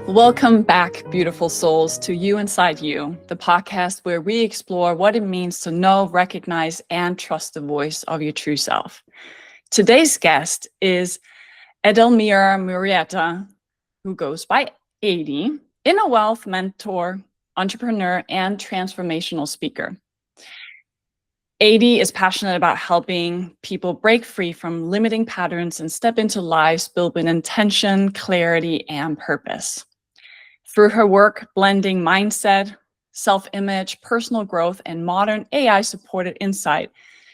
Welcome back, beautiful souls, to You Inside You, the podcast where we explore what it means to know, recognize, and trust the voice of your true self. Today's guest is Edelmira Murrieta, who goes by Adde, inner wealth mentor, entrepreneur, and transformational speaker. Adde is passionate about helping people break free from limiting patterns and step into lives built with intention, clarity, and purpose. Through her work blending mindset, self-image, personal growth, and modern AI-supported insight,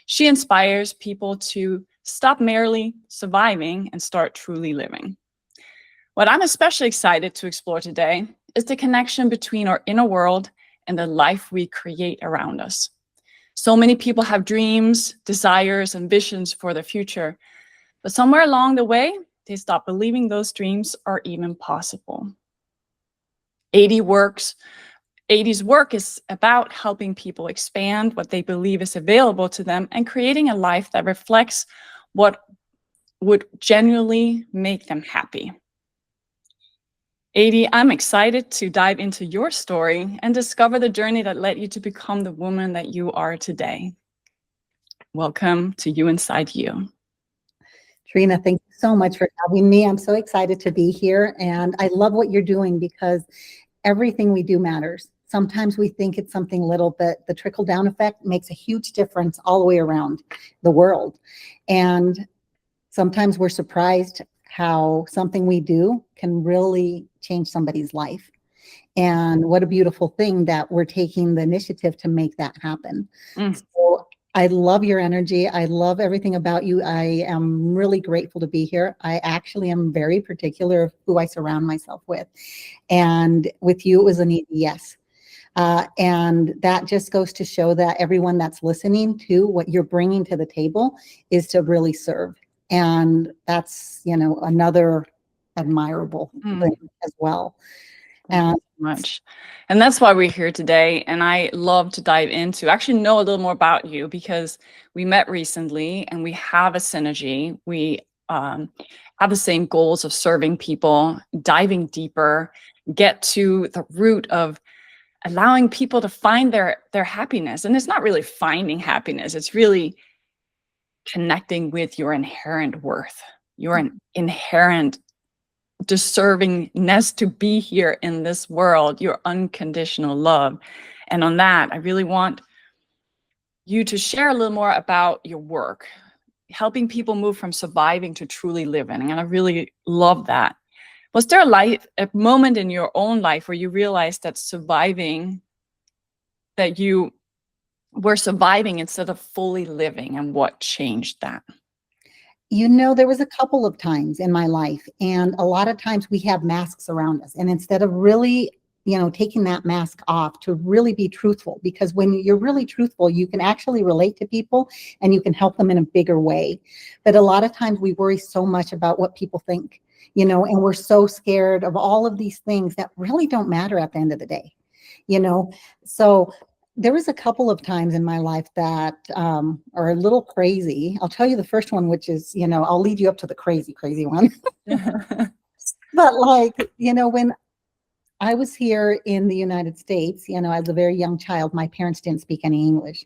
she inspires people to stop merely surviving and start truly living. What I'm especially excited to explore today is the connection between our inner world and the life we create around us. So many people have dreams, desires, and visions for the future, but somewhere along the way, they stop believing those dreams are even possible. Adde's work is about helping people expand what they believe is available to them and creating a life that reflects what would genuinely make them happy. Adde, I'm excited to dive into your story and discover the journey that led you to become the woman that you are today. Welcome to You Inside You. Trine, thank you so much for having me. I'm so excited to be here, and I love what you're doing because everything we do matters. Sometimes we think it's something little, but the trickle-down effect makes a huge difference all the way around the world. And sometimes we're surprised how something we do can really change somebody's life. And what a beautiful thing that we're taking the initiative to make that happen. So I love your energy. I love everything about you. I am really grateful to be here. I actually am very particular of who I surround myself with. And with you, it was an easy yes. And that just goes to show that everyone that's listening to what you're bringing to the table is to really serve. And that's, another admirable thing as well. Thank you so much. And that's why we're here today. And I love to dive into, actually know a little more about you because we met recently and we have a synergy. We have the same goals of serving people, diving deeper, get to the root of allowing people to find their happiness. And it's not really finding happiness. It's really connecting with your inherent worth, your inherent deservingness to be here in this world, your unconditional love. And on that, I really want you to share a little more about your work, helping people move from surviving to truly living. And I really love that. Was there a moment in your own life where you realized that you were surviving instead of fully living, and what changed that? There was a couple of times in my life, and a lot of times we have masks around us. And instead of really, taking that mask off to really be truthful, because when you're really truthful, you can actually relate to people and you can help them in a bigger way. But a lot of times we worry so much about what people think, and we're so scared of all of these things that really don't matter at the end of the day, So there was a couple of times in my life that are a little crazy. I'll tell you the first one, which is, I'll lead you up to the crazy one. But when I was here in the United States, as a very young child, my parents didn't speak any English.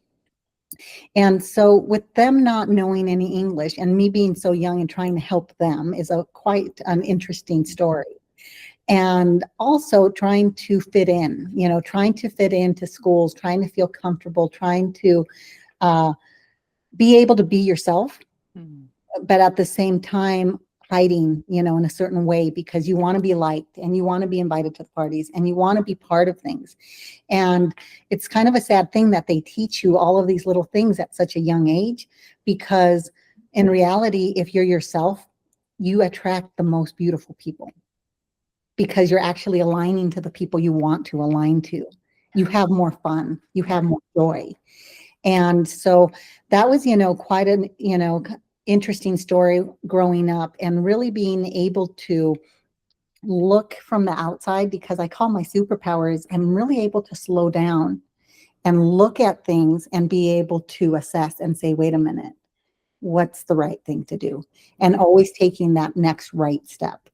And so with them not knowing any English and me being so young and trying to help them is quite an interesting story. And also trying to fit in, trying to fit into schools, trying to feel comfortable, trying to be able to be yourself, but at the same time hiding, in a certain way, because you want to be liked and you want to be invited to the parties and you want to be part of things. And it's kind of a sad thing that they teach you all of these little things at such a young age, because in reality, if you're yourself, you attract the most beautiful people. Because you're actually aligning to the people you want to align to. You have more fun, you have more joy. And so that was, quite an, interesting story growing up, and really being able to look from the outside, because I call my superpowers, I'm really able to slow down and look at things and be able to assess and say, wait a minute, what's the right thing to do? And always taking that next right step.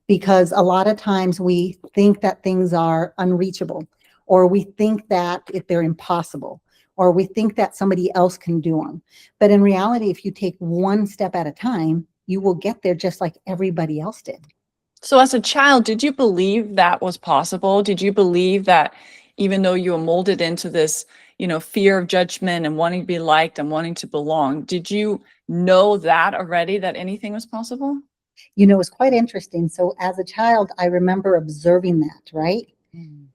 because a lot of times we think that things are unreachable, or we think that if they're impossible, or we think that somebody else can do them. But in reality, if you take one step at a time, you will get there just like everybody else did. So as a child, did you believe that was possible? Did you believe that even though you were molded into this, fear of judgment and wanting to be liked and wanting to belong, did you know that already, that anything was possible? It's quite interesting. So as a child, I remember observing that, right?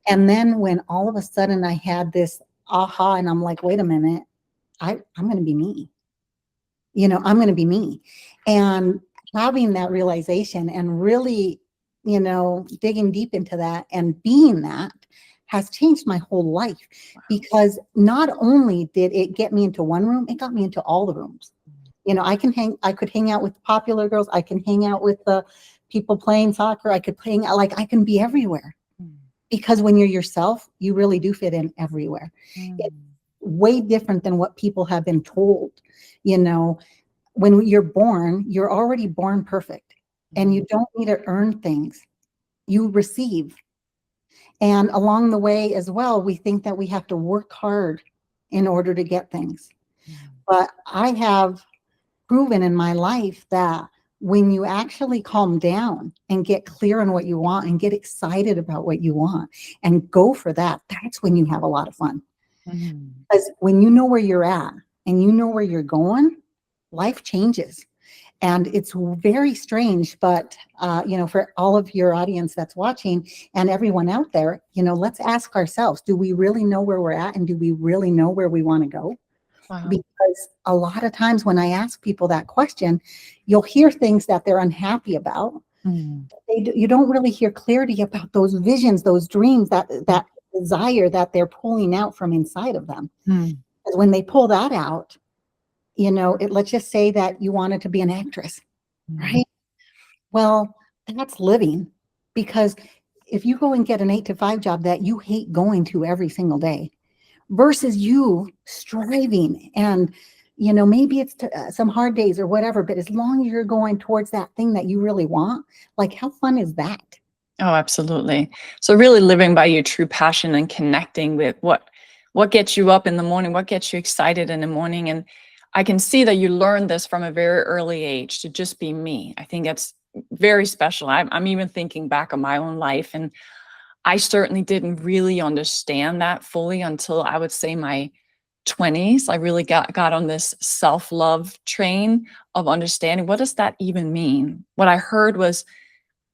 And then when all of a sudden I had this aha, and I'm like, wait a minute, I'm going to be me. I'm going to be me. And having that realization and really, digging deep into that and being that has changed my whole life. Because not only did it get me into one room, it got me into all the rooms. I could hang out with popular girls. I can hang out with the people playing soccer. I could hang out, I can be everywhere. Because when you're yourself, you really do fit in everywhere. It's way different than what people have been told. When you're born, you're already born perfect, and you don't need to earn things. You receive. And along the way as well, we think that we have to work hard in order to get things. But I have proven in my life that when you actually calm down and get clear on what you want and get excited about what you want and go for that, that's when you have a lot of fun. Because when you know where you're at and you know where you're going, life changes. And it's very strange, but, for all of your audience that's watching and everyone out there, let's ask ourselves, do we really know where we're at? And do we really know where we want to go? Wow. Because a lot of times when I ask people that question, you'll hear things that they're unhappy about. You don't really hear clarity about those visions, those dreams, that desire that they're pulling out from inside of them. Because when they pull that out, let's just say that you wanted to be an actress, right? Well, that's living. Because if you go and get an 8-to-5 job that you hate going to every single day, versus you striving and, maybe it's some hard days or whatever, but as long as you're going towards that thing that you really want, how fun is that? Oh, absolutely. So really living by your true passion and connecting with what gets you up in the morning, what gets you excited in the morning. And I can see that you learned this from a very early age, to just be me. I think that's very special. I'm even thinking back on my own life, and I certainly didn't really understand that fully until I would say my 20s. I really got on this self-love train of understanding, what does that even mean? What I heard was,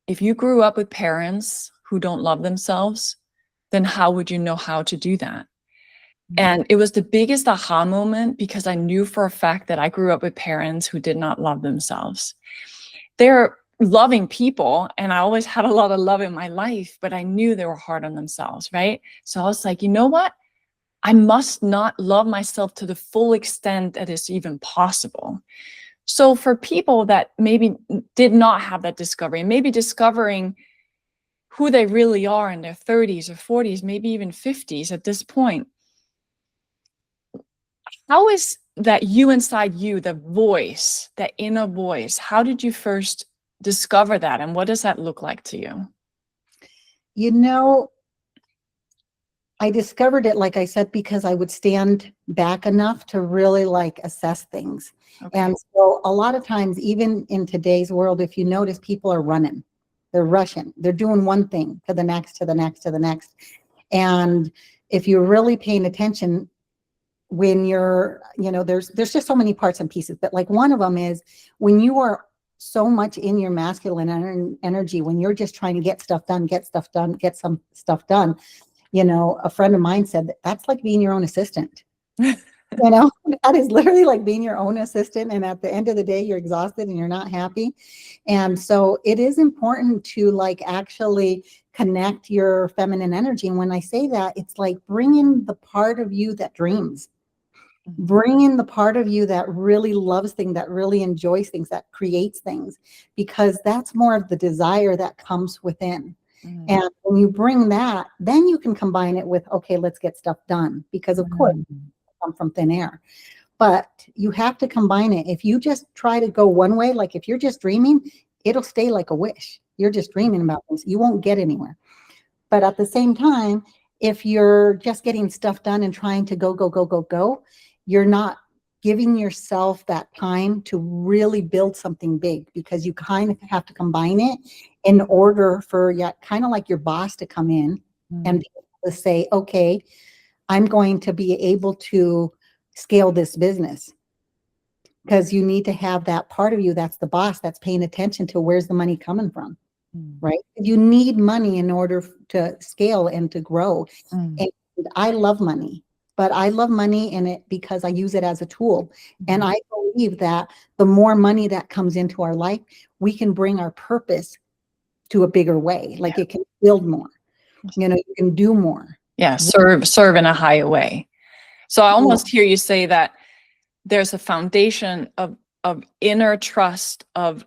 if you grew up with parents who don't love themselves, then how would you know how to do that? And it was the biggest aha moment, because I knew for a fact that I grew up with parents who did not love themselves. They're loving people, and I always had a lot of love in my life, but I knew they were hard on themselves, right? So I was like, you know what? I must not love myself to the full extent that is even possible. So for people that maybe did not have that discovery, maybe discovering who they really are in their 30s or 40s, maybe even 50s at this point, how is that you inside you, the voice, that inner voice, how did you first discover that, and what does that look like to you? I discovered it, like I said, because I would stand back enough to really assess things. Okay. And so a lot of times, even in today's world, if you notice, people are running, they're rushing, they're doing one thing to the next, to the next, to the next. And if you're really paying attention, when you're, there's just so many parts and pieces, but one of them is when you are so much in your masculine energy, when you're just trying to get some stuff done. A friend of mine said that's like being your own assistant. That is literally like being your own assistant. And at the end of the day, you're exhausted and you're not happy. And so it is important to actually connect your feminine energy. And when I say that, it's like bringing the part of you that dreams. Bring in the part of you that really loves things, that really enjoys things, that creates things, because that's more of the desire that comes within. And when you bring that, then you can combine it with, okay, let's get stuff done, because of course, come from thin air. But you have to combine it. If you just try to go one way, if you're just dreaming, it'll stay like a wish. You're just dreaming about things. You won't get anywhere. But at the same time, if you're just getting stuff done and trying to go, you're not giving yourself that time to really build something big, because you kind of have to combine it in order for kind of like your boss to come in and be able to say, okay, I'm going to be able to scale this business. Because you need to have that part of you that's the boss, that's paying attention to where's the money coming from. Right? You need money in order to scale and to grow. And I love money, but I love money in it because I use it as a tool. And I believe that the more money that comes into our life, we can bring our purpose to a bigger way. Like it can build more, you can do more. Yeah. Serve in a higher way. So I almost hear you say that there's a foundation of inner trust, of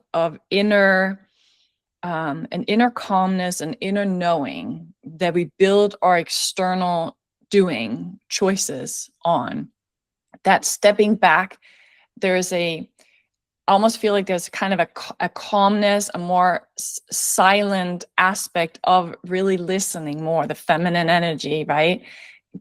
inner an inner calmness, an inner knowing that we build our external doing choices on. That stepping back, there's I almost feel like there's kind of a calmness, a more silent aspect of really listening more, the feminine energy, right?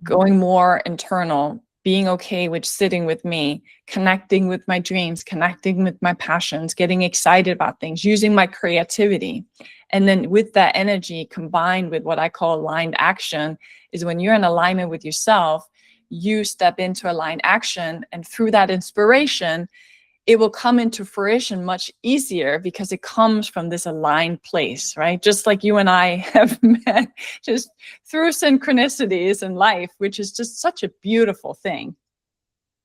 Going more internal, being okay with sitting with me, connecting with my dreams, connecting with my passions, getting excited about things, using my creativity. And then with that energy combined with what I call aligned action is when you're in alignment with yourself, you step into aligned action, and through that inspiration, it will come into fruition much easier because it comes from this aligned place, right? Just like you and I have met just through synchronicities in life, which is just such a beautiful thing.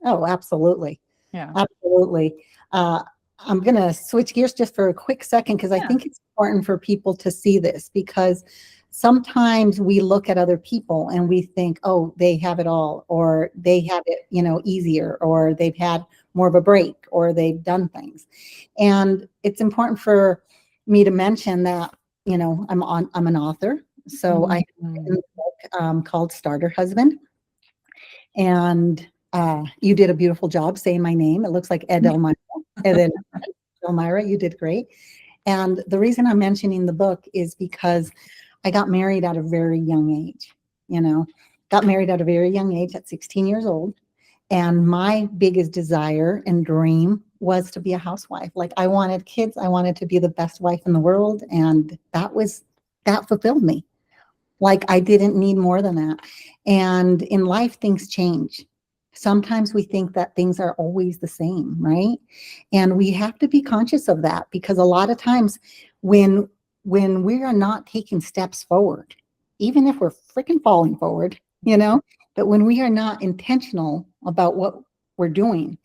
Oh, absolutely. Yeah. Absolutely. I'm going to switch gears just for a quick second, because I think it's important for people to see this, because sometimes we look at other people and we think, oh, they have it all, or they have it, easier, or they've had more of a break, or they've done things. And it's important for me to mention that, I'm an author. So I have a book called Starter Husband. And you did a beautiful job saying my name. It looks like Edelmira. And then Edelmira, you did great. And the reason I'm mentioning the book is because I got married at a very young age, got married at a very young age at 16 years old. And my biggest desire and dream was to be a housewife. Like, I wanted kids. I wanted to be the best wife in the world. And that fulfilled me. Like, I didn't need more than that. And in life, things change. Sometimes we think that things are always the same, right? And we have to be conscious of that, because a lot of times when we are not taking steps forward, even if we're freaking falling forward, but when we are not intentional about what we're doing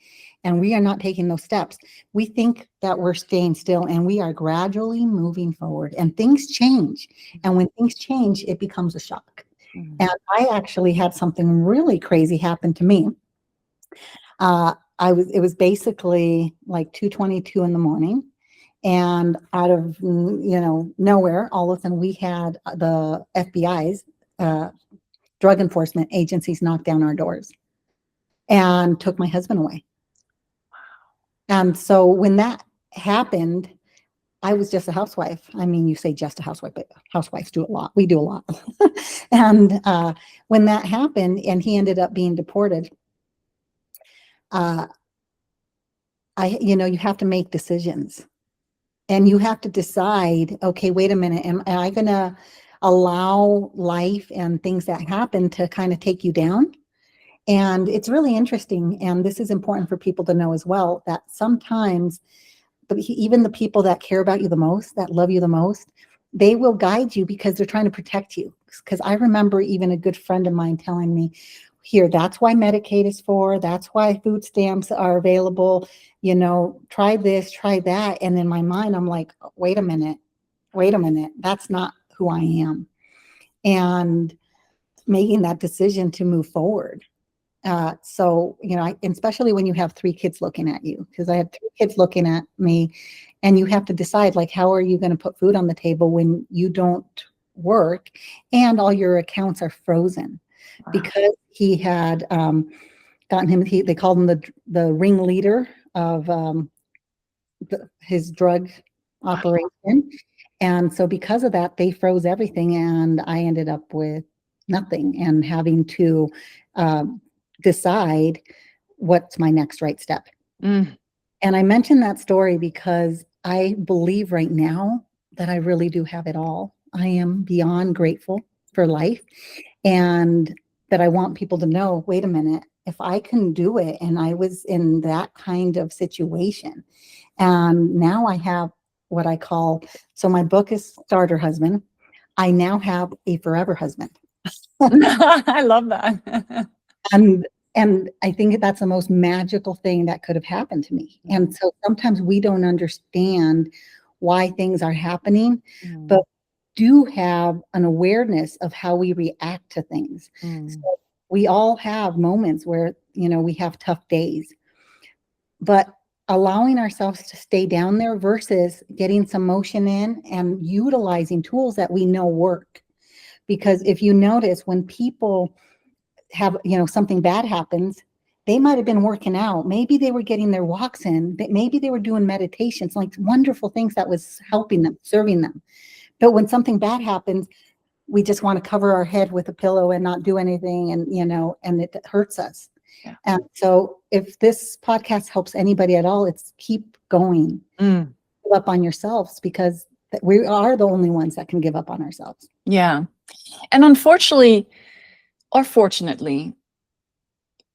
and we are not taking those steps, we think that we're staying still, and we are gradually moving forward, and things change. And when things change, it becomes a shock. And I actually had something really crazy happen to me. It was basically like 2:22 in the morning, and out of nowhere, all of a sudden we had the FBI's drug enforcement agencies knock down our doors and took my husband away. And so when that happened, I was just a housewife. I mean, you say just a housewife, but housewives do a lot. We do a lot. And when that happened and he ended up being deported, you have to make decisions, and you have to decide, okay, wait a minute, am I going to allow life and things that happen to kind of take you down? And it's really interesting, and this is important for people to know as well, that sometimes even the people that care about you the most, that love you the most, they will guide you because they're trying to protect you. Because I remember even a good friend of mine telling me, here, that's why Medicaid is for, that's why food stamps are available, try this, try that. And in my mind, I'm like, wait a minute, that's not who I am. And making that decision to move forward. So, especially when you have 3 kids looking at you, because I have 3 kids looking at me, and you have to decide, like, how are you going to put food on the table when you don't work and all your accounts are frozen? Wow. Because he had gotten him, they called him the ringleader of his drug operation. And so because of that, they froze everything, and I ended up with nothing and having to decide what's my next right step. Mm. And I mention that story because I believe right now that I really do have it all. I am beyond grateful for life, and that I want people to know, wait a minute, if I can do it, and I was in that kind of situation, and now I have what I call, so my book is Starter Husband. I now have a forever husband. I love that. And and I think that's the most magical thing that could have happened to me. And so sometimes we don't understand why things are happening, but do have an awareness of how we react to things. So we all have moments where, we have tough days, but allowing ourselves to stay down there versus getting some motion in and utilizing tools that we know work. Because if you notice, when people have, something bad happens, they might have been working out. Maybe they were getting their walks in. Maybe they were doing meditations, like wonderful things that was helping them, serving them. But when something bad happens, we just want to cover our head with a pillow and not do anything. And, and it hurts us. Yeah. And so if this podcast helps anybody at all, it's keep going. Give up on yourselves, because we are the only ones that can give up on ourselves. Yeah. And unfortunately, or fortunately,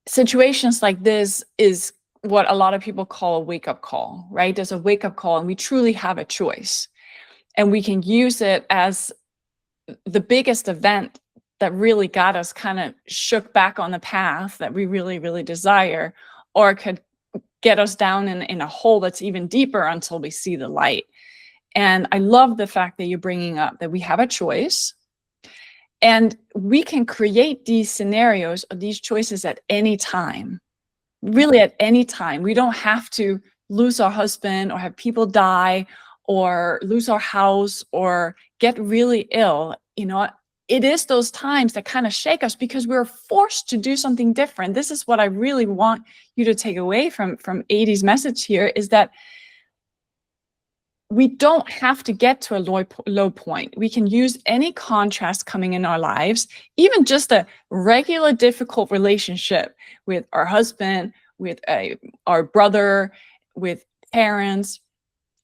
situations like this is what a lot of people call a wake-up call, right? There's a wake-up call, and we truly have a choice. And we can use it as the biggest event that really got us kind of shook back on the path that we really, really desire, or could get us down in a hole that's even deeper until we see the light. And I love the fact that you're bringing up that we have a choice. And we can create these scenarios or these choices at any time, really at any time. We don't have to lose our husband or have people die or lose our house or get really ill. It is those times that kind of shake us because we're forced to do something different. This is what I really want you to take away from Addie's message here, is that we don't have to get to a low point. We can use any contrast coming in our lives, even just a regular difficult relationship with our husband, with our brother, with parents.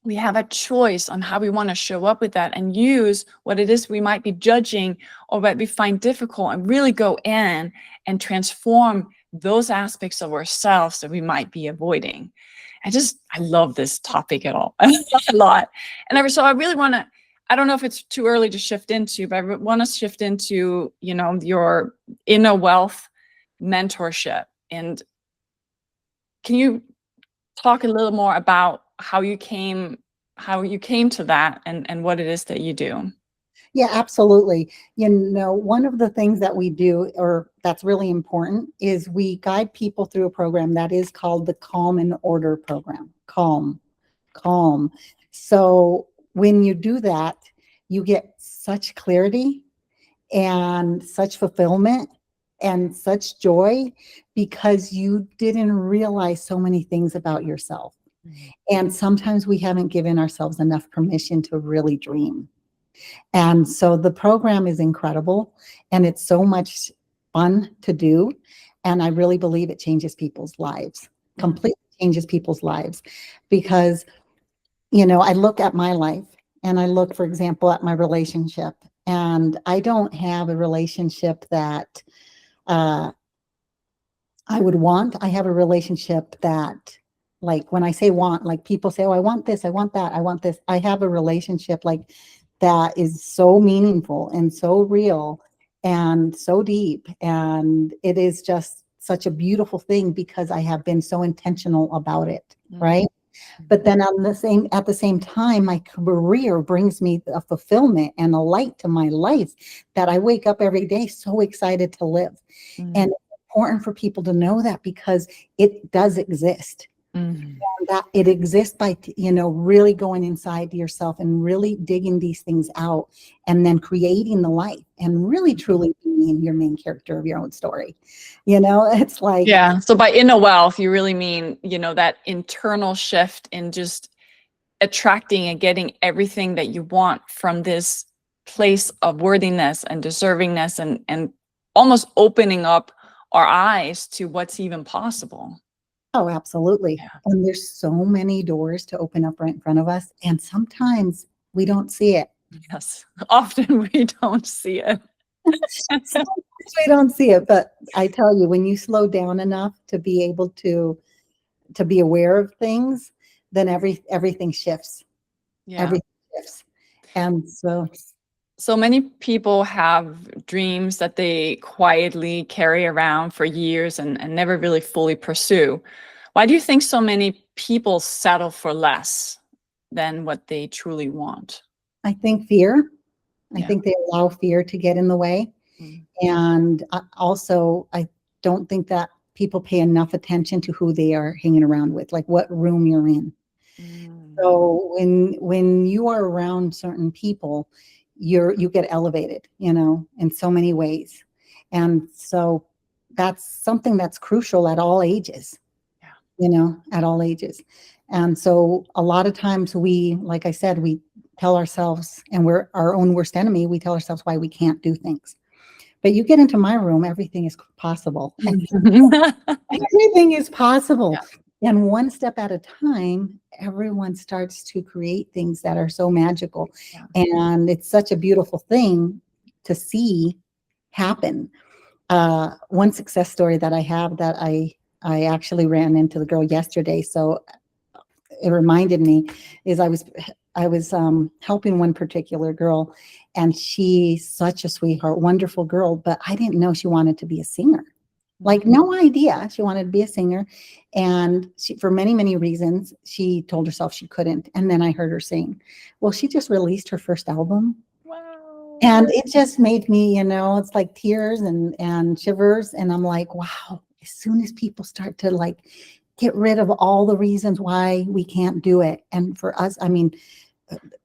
We have a choice on how we want to show up with that and use what it is we might be judging or what we find difficult, and really go in and transform those aspects of ourselves that we might be avoiding. I love this topic at all, a lot. And so I really want to, I don't know if it's too early to shift into, but I want to shift into, your inner wealth mentorship. And can you talk a little more about how you came to that and what it is that you do? Yeah, absolutely. One of the things that we do, or that's really important, is we guide people through a program that is called the Calm and Order program. Calm. So when you do that, you get such clarity and such fulfillment and such joy, because you didn't realize so many things about yourself. And sometimes we haven't given ourselves enough permission to really dream. And so the program is incredible, and it's so much fun to do. And I really believe it changes people's lives, completely changes people's lives. Because, I look at my life, and I look, for example, at my relationship, and I don't have a relationship that I would want. I have a relationship that, like, when I say want, like, people say, oh, I want this, I want that, I want this. I have a relationship like that is so meaningful and so real and so deep. And it is just such a beautiful thing because I have been so intentional about it. Right. But then at the same time, my career brings me a fulfillment and a light to my life that I wake up every day so excited to live. And it's important for people to know that, because it does exist. And that it exists by, really going inside yourself and really digging these things out, and then creating the life and really truly being your main character of your own story. It's like, yeah. So by inner wealth, you really mean, that internal shift in just attracting and getting everything that you want from this place of worthiness and deservingness, and almost opening up our eyes to what's even possible. Oh, absolutely. Yeah. And there's so many doors to open up right in front of us, and sometimes we don't see it. Yes. Often we don't see it. Sometimes we don't see it, but I tell you, when you slow down enough to be able to be aware of things, then everything shifts. Yeah. Everything shifts. And So many people have dreams that they quietly carry around for years and never really fully pursue. Why do you think so many people settle for less than what they truly want? I think fear. I Yeah. think they allow fear to get in the way. Mm. And also, I don't think that people pay enough attention to who they are hanging around with, like what room you're in. Mm. So when you are around certain people, you get elevated, in so many ways. And so that's something that's crucial at all ages. At all ages. And so a lot of times we, like I said, we tell ourselves, and we're our own worst enemy, we tell ourselves why we can't do things. But you get into my room, everything is possible. Everything is possible. Yeah. And one step at a time, everyone starts to create things that are so magical. Yeah. And it's such a beautiful thing to see happen. One success story that I have that I actually ran into the girl yesterday, so it reminded me, is I was helping one particular girl, and she's such a sweetheart, wonderful girl, but I didn't know she wanted to be a singer. Like, no idea she wanted to be a singer. And she, for many, many reasons, she told herself she couldn't. And then I heard her sing. Well, she just released her first album. Wow. And it just made me, it's like tears and shivers. And I'm like, wow, as soon as people start to like get rid of all the reasons why we can't do it. And for us, I mean,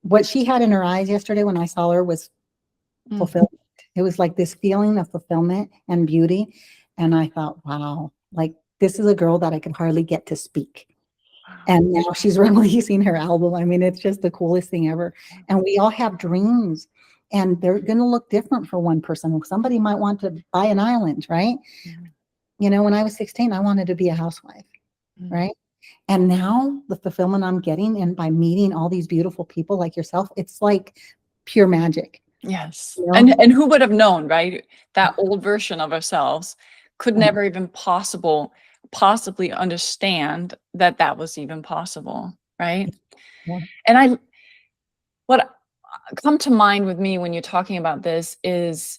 what she had in her eyes yesterday when I saw her was fulfillment. It was like this feeling of fulfillment and beauty. And I thought, wow, like this is a girl that I could hardly get to speak. Wow. And now she's releasing her album. I mean, it's just the coolest thing ever. And we all have dreams, and they're going to look different for one person. Somebody might want to buy an island, right? When I was 16, I wanted to be a housewife, right? And now the fulfillment I'm getting, and by meeting all these beautiful people like yourself, it's like pure magic. Yes. And who would have known, right? That old version of ourselves could never even possibly understand that that was even possible, right? Yeah. And what come to mind with me when you're talking about this is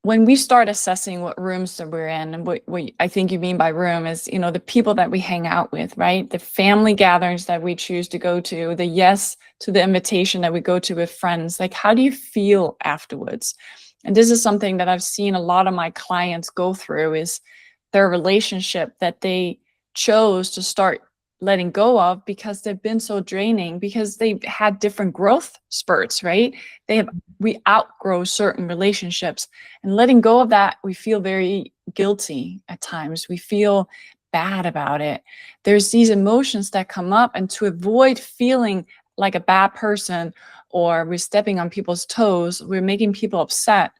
when we start assessing what rooms that we're in, and what I think you mean by room is, the people that we hang out with, right? The family gatherings that we choose to go to, the yes to the invitation that we go to with friends. Like, how do you feel afterwards? And this is something that I've seen a lot of my clients go through, is their relationship that they chose to start letting go of because they've been so draining, because they've had different growth spurts, right? We outgrow certain relationships, and letting go of that, we feel very guilty at times. We feel bad about it. There's these emotions that come up, and to avoid feeling like a bad person, or we're stepping on people's toes, we're making people upset,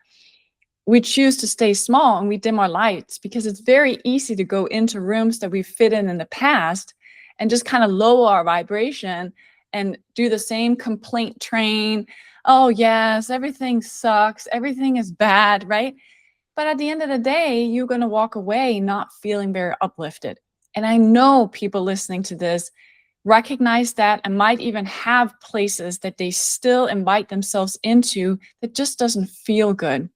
we choose to stay small and we dim our lights, because it's very easy to go into rooms that we fit in the past and just kind of lower our vibration and do the same complaint train. Oh yes, everything sucks, everything is bad, right? But at the end of the day, you're going to walk away not feeling very uplifted. And I know people listening to this recognize that, and might even have places that they still invite themselves into that just doesn't feel good.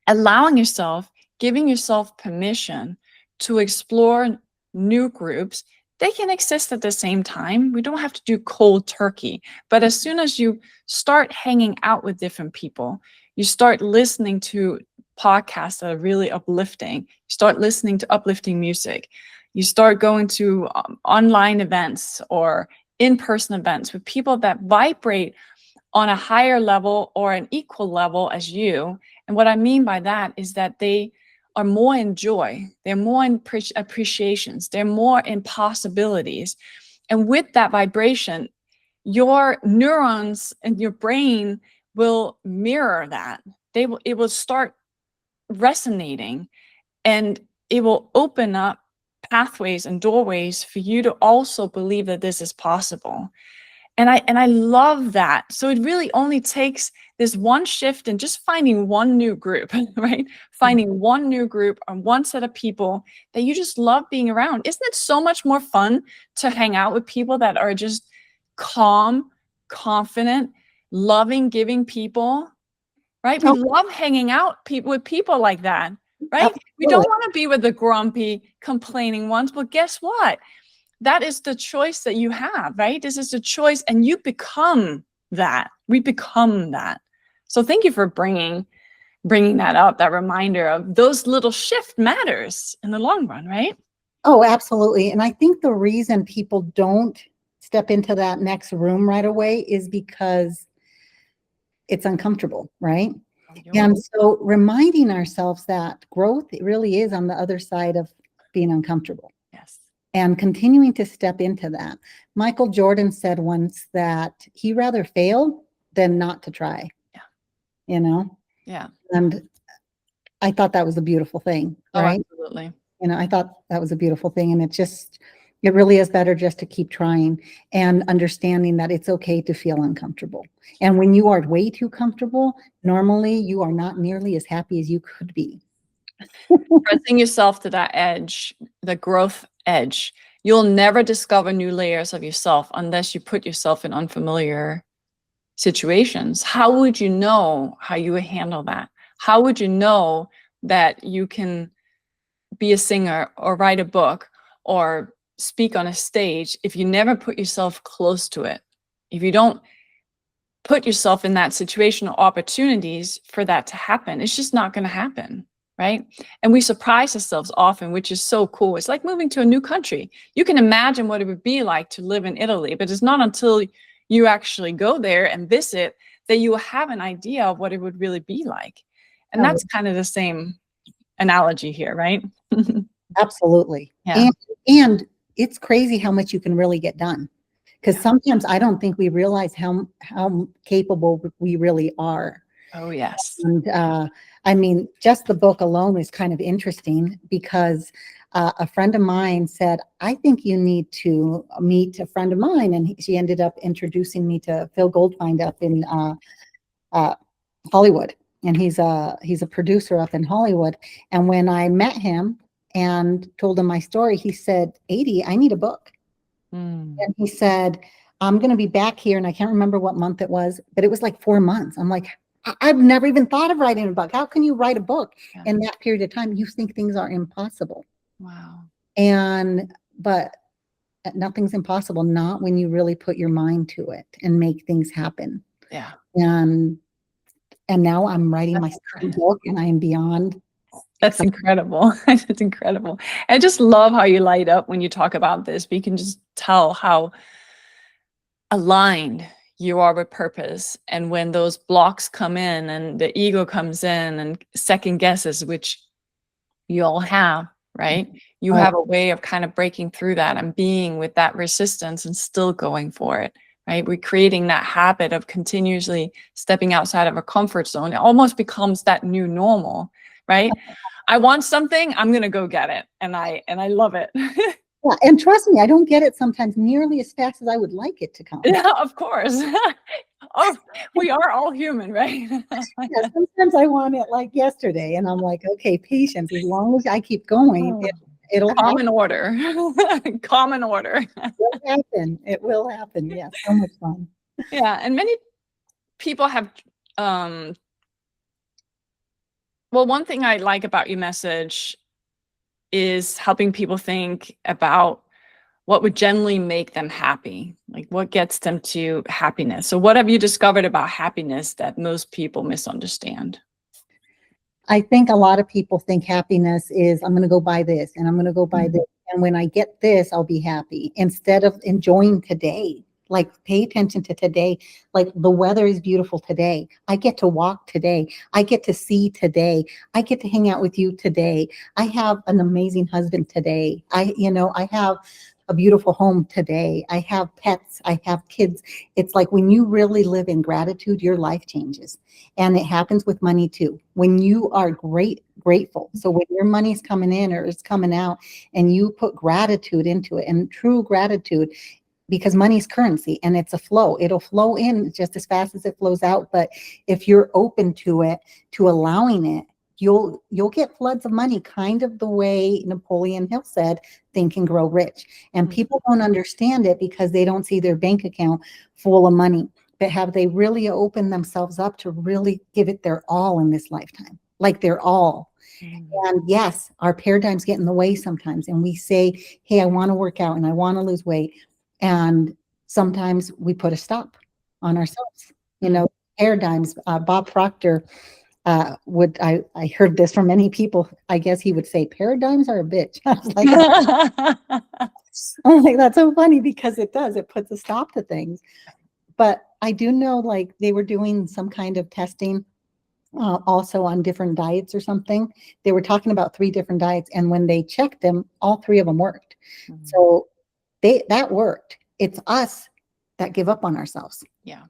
Allowing yourself, giving yourself permission to explore new groups. They can exist at the same time. We don't have to do cold turkey. But as soon as you start hanging out with different people, you start listening to podcasts that are really uplifting, you start listening to uplifting music, you start going to online events or in-person events with people that vibrate on a higher level or an equal level as you. And what I mean by that is that they are more in joy, they're more in appreciations, they're more in possibilities. And with that vibration, your neurons and your brain will mirror that. It will start resonating, and it will open up pathways and doorways for you to also believe that this is possible. And I love that. So it really only takes this one shift and just finding one new group, right? Finding one new group or one set of people that you just love being around. Isn't it so much more fun to hang out with people that are just calm, confident, loving, giving people, right? We love hanging out with people like that, right? Absolutely. We don't want to be with the grumpy, complaining ones. But guess what? That is the choice that you have, right? This is the choice, and you become that. We become that. So thank you for bringing that up, that reminder of those little shift matters in the long run, right? Oh, absolutely. And I think the reason people don't step into that next room right away is because it's uncomfortable, right? And so reminding ourselves that growth really is on the other side of being uncomfortable. Yes. And continuing to step into that. Michael Jordan said once that he rather fail than not to try. Yeah. You know? Yeah. And I thought that was a beautiful thing, right? Oh, absolutely. You know, I thought that was a beautiful thing. And it really is better just to keep trying and understanding that it's okay to feel uncomfortable. And when you are way too comfortable, normally you are not nearly as happy as you could be. Pressing yourself to that edge, the growth edge. You'll never discover new layers of yourself unless you put yourself in unfamiliar situations. How would you know how you would handle that? How would you know that you can be a singer or write a book or speak on a stage if you never put yourself close to it? If you don't put yourself in that situation or opportunities for that to happen, it's just not going to happen, right? And we surprise ourselves often, which is so cool. It's like moving to a new country. You can imagine what it would be like to live in Italy, but it's not until you actually go there and visit that you will have an idea of what it would really be like. And that's kind of the same analogy here, right? Absolutely. Yeah. And it's crazy how much you can really get done. Because sometimes I don't think we realize how capable we really are. Oh, yes. And I mean, just the book alone is kind of interesting because a friend of mine said, I think you need to meet a friend of mine. And she ended up introducing me to Phil Goldfind up in Hollywood. And he's a producer up in Hollywood. And when I met him and told him my story, he said, Adde, I need a book. And he said, I'm going to be back here. And I can't remember what month it was, but it was like 4 months. I'm like, I've never even thought of writing a book. How can you write a book in that period of time? You think things are impossible. Wow. But nothing's impossible, not when you really put your mind to it and make things happen. Yeah. And now I'm writing my second book and I am beyond. That's incredible. It's incredible. I just love how you light up when you talk about this. But you can just tell how aligned you are with purpose. And when those blocks come in and the ego comes in and second guesses, which you all have, right? You have a way of kind of breaking through that and being with that resistance and still going for it, right? We're creating that habit of continuously stepping outside of a comfort zone. It almost becomes that new normal, right? I want something, I'm going to go get it. And I love it. Yeah, and trust me, I don't get it sometimes nearly as fast as I would like it to come. Yeah, of course. Oh, we are all human, right? Yeah, sometimes I want it like yesterday, and I'm like, okay, patience. As long as I keep going, it'll common order. Common order. It will happen. It will happen. Yes, so much fun. Yeah, and many people have. Well, one thing I like about your message is helping people think about what would generally make them happy, like what gets them to happiness. So what have you discovered about happiness that most people misunderstand? I think a lot of people think happiness is, I'm going to go buy this and I'm going to go buy this. And when I get this, I'll be happy, instead of enjoying today. Like, pay attention to today. Like, the weather is beautiful today. I get to walk today. I get to see today. I get to hang out with you today. I have an amazing husband today. I have a beautiful home today. I have pets. I have kids. It's like when you really live in gratitude, your life changes. And it happens with money too. When you are grateful. So when your money's coming in or it's coming out and you put gratitude into it, and true gratitude, because money's currency and it's a flow. It'll flow in just as fast as it flows out. But if you're open to it, to allowing it, you'll get floods of money, kind of the way Napoleon Hill said, think and grow rich. And people don't understand it because they don't see their bank account full of money. But have they really opened themselves up to really give it their all in this lifetime? Like their all. And yes, our paradigms get in the way sometimes. And we say, hey, I want to work out and I want to lose weight. And sometimes we put a stop on ourselves. You know, paradigms. Bob Proctor I heard this from many people. I guess he would say paradigms are a bitch. I was like, that's so funny because it does. It puts a stop to things. But I do know, like, they were doing some kind of testing also on different diets or something. They were talking about 3 different diets, and when they checked them, all 3 of them worked. So that worked. It's us that give up on ourselves. Yeah.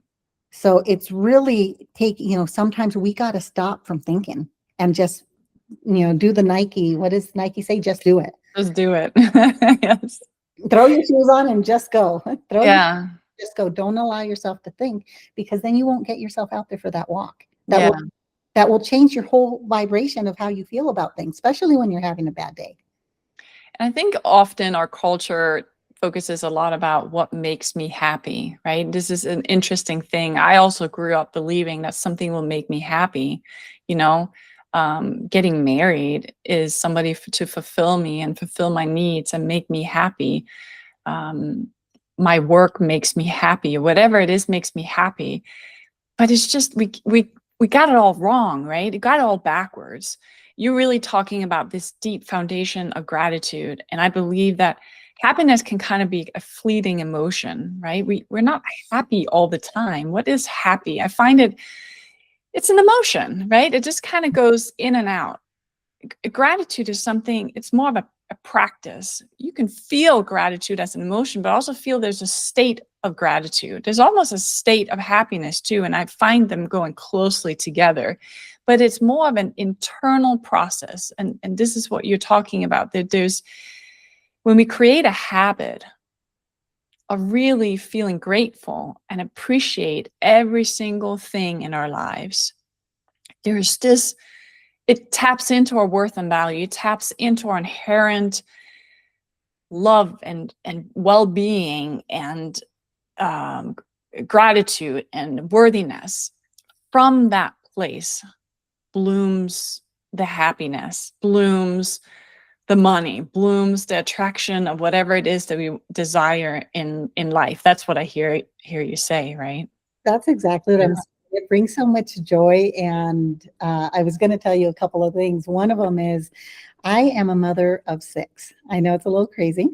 So it's really sometimes we got to stop from thinking and just, do the Nike. What does Nike say? Just do it. Just do it. Yes. Throw your shoes on and just go. Yeah. Just go. Don't allow yourself to think, because then you won't get yourself out there for that walk. That will change your whole vibration of how you feel about things, especially when you're having a bad day. And I think often our culture focuses a lot about what makes me happy, right? This is an interesting thing. I also grew up believing that something will make me happy. Getting married is somebody to fulfill me and fulfill my needs and make me happy. My work makes me happy. Whatever it is makes me happy. But it's just we got it all wrong, right? It got it all backwards. You're really talking about this deep foundation of gratitude, and I believe that happiness can kind of be a fleeting emotion, right? We're not happy all the time. What is happy? I find it's an emotion, right? It just kind of goes in and out. Gratitude is something, it's more of a practice. You can feel gratitude as an emotion, but also feel there's a state of gratitude. There's almost a state of happiness too, and I find them going closely together. But it's more of an internal process, and this is what you're talking about. There's when we create a habit of really feeling grateful and appreciate every single thing in our lives, there's this, it taps into our worth and value. It taps into our inherent love and well-being and gratitude and worthiness. From that place blooms the happiness, blooms the money, blooms the attraction of whatever it is that we desire in life. That's what I hear you say, right? That's exactly what I'm saying. It brings so much joy. And I was going to tell you a couple of things. One of them is I am a mother of 6. I know it's a little crazy.